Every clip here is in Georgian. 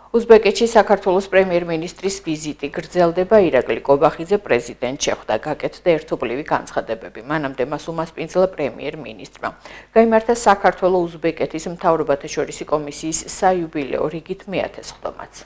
უზბეკეთში საქართველოს პრემიერ-მინისტრის ვიზიტი გრძელდება. ირაკლი კობახიძე პრეზიდენტს შეხვდა, გაკეთდა ერთობლივი განცხადებები. მანამდე მას უმასპინძლა პრემიერ-მინისტრმა. გაიმართა საქართველო-უზბეკეთის მთავრობათა შორისი კომისიის საიუბილეო რიგით მე-10 სხდომაც.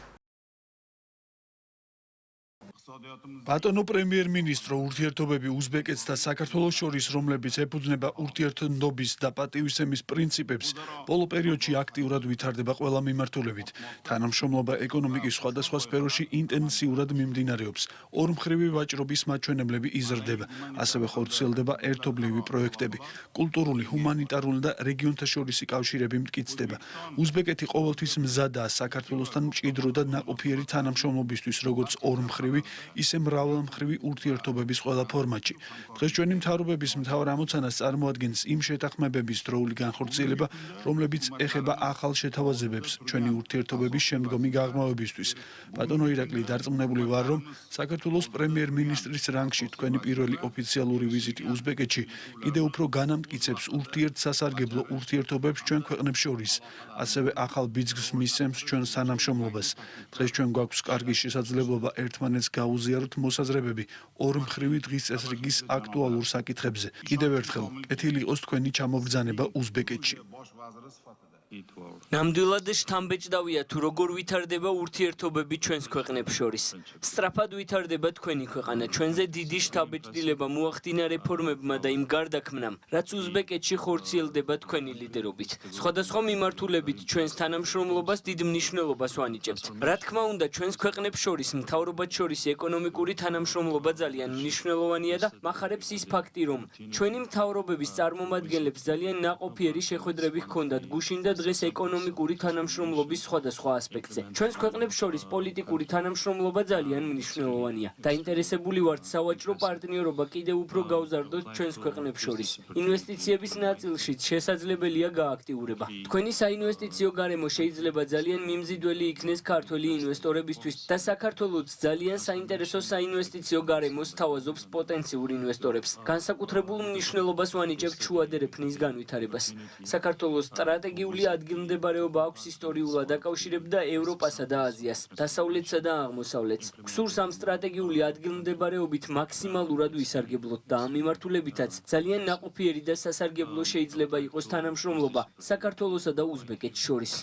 ბატონო პრემიერ-მინისტრო, ურთიერთობები უზბეკეთს და საქართველოს შორის, რომლებიც ეფუძნება ურთიერთობების და პატივისცემის პრინციპებს, ბოლო პერიოდში აქტიურად ვითარდება ყველა მიმართულებით. თანამშრომლობა ეკონომიკის სხვადასხვა სფეროში ინტენსიურად მიმდინარეობს. ორმხრივი ვაჭრობის მაჩვენებლები იზრდება, ასევე ხორციელდება ერთობლივი პროექტები. კულტურული, ჰუმანიტარული და რეგიონთა შორისი კავშირები მტკიცდება. უზბეკეთი ყოველთვის მზადაა საქართველოსთან მჭიდრო და ნაყოფიერი თანამშრომლობისთვის, როგორც ორმხრივი, ისე მრავალმხრივი ურთიერთობების ყველა ფორმატში. დღეს ჩვენი მთავრობების მთავარ ამოცანას წარმოადგენს იმ შეთანხმებების დროული განხორციელება, რომლებიც ეხება ახალ შეთავაზებებს ჩვენი ურთიერთობების შემდგომი გაღრმავებისთვის. ბატონო ირაკლი, დარწმუნებული ვარ, რომ საქართველოს პრემიერ-მინისტრის რანგში თქვენი პირველი ოფიციალური ვიზიტი უზბეკეთში კიდევ უფრო განამტკიცებს ურთიერთსასარგებლო ურთიერთობებს ჩვენ ქვეყნებს შორის, ასევე ახალ ბიძგს მისცემს ჩვენს თანამშრომლობას. დღეს ჩვენ გვაქვს კარგი შესაძლებლობა ერთმანეთს გაუზიაროთ მოსაზრებები ორმხრივი დღის წესრიგის აქტუალურ საკითხებზე. კიდევ ერთხელ, კეთილი იყოს თქვენი ჩამობრძანება უზბეკეთში. ნამდვილად შთამბეჭდავია თუ როგორ ვითარდება ურთიერთობები ჩვენს ქვეყნებს შორის. სწრაფად ვითარდება თქვენი ქვეყანა. ჩვენზე დიდი შთაბეჭდილება მოახდინა რეფორმებმა და იმ გარდაქმნამ, რაც უზბეკეთში ხორციელდება თქვენი ლიდერობით. სხვადასხვა მიმართულებით ჩვენს თანამშრომლობას დიდ მნიშვნელობას ვანიჭებთ. რა თქმა უნდა, ჩვენს ქვეყნებს შორის მთავრობათშორისი ეკონომიკური თანამშრომლობა ძალიან მნიშვნელოვანია და მახარებს ის ფაქტი, რომ ჩვენი მთავრობების წარმომადგენლებს ძალიან ნაყოფიერი შეხვედრები ჰქონდათ გუშინ და დღეს ეკონომიკური თანამშრომლობის სხვადასხვა ასპექტზე. ჩვენს ქვეყნებს შორის პოლიტიკური თანამშრომლობა ძალიან მნიშვნელოვანია. დაინტერესებული ვართ სავაჭრო პარტნიორობა კიდევ უფრო გავზარდოთ ჩვენს ქვეყნებს შორის. ინვესტიციების ნაწილშიც შესაძლებელია გააქტიურება. თქვენი საინვესტიციო გარემო შეიძლება ძალიან მიმზიდველი იქნეს ქართველი ინვესტორებისთვის და საქართველოც ძალიან საინტერესო საინვესტიციო გარემოს თავაზობს პოტენციურ ინვესტორებს. განსაკუთრებულ მნიშვნელობას ვანიჭებთ შუადერეფნის განვითარებას. საქართველოს სტრატეგიული ადგილმდებარეობა აქვს ისტორიულად აკავშირებდა ევროპასა და აზიას, დასავლეთსა და აღმოსავლეთს. გსურს ამ სტრატეგიული ადგილმდებარეობით მაქსიმალურად ვისარგებლოთ და ამ მიმართულებითაც ძალიან ნაყოფიერი და სასარგებლო შეიძლება იყოს თანამშრომლობა საქართველოსა და უზბეკეთს შორის.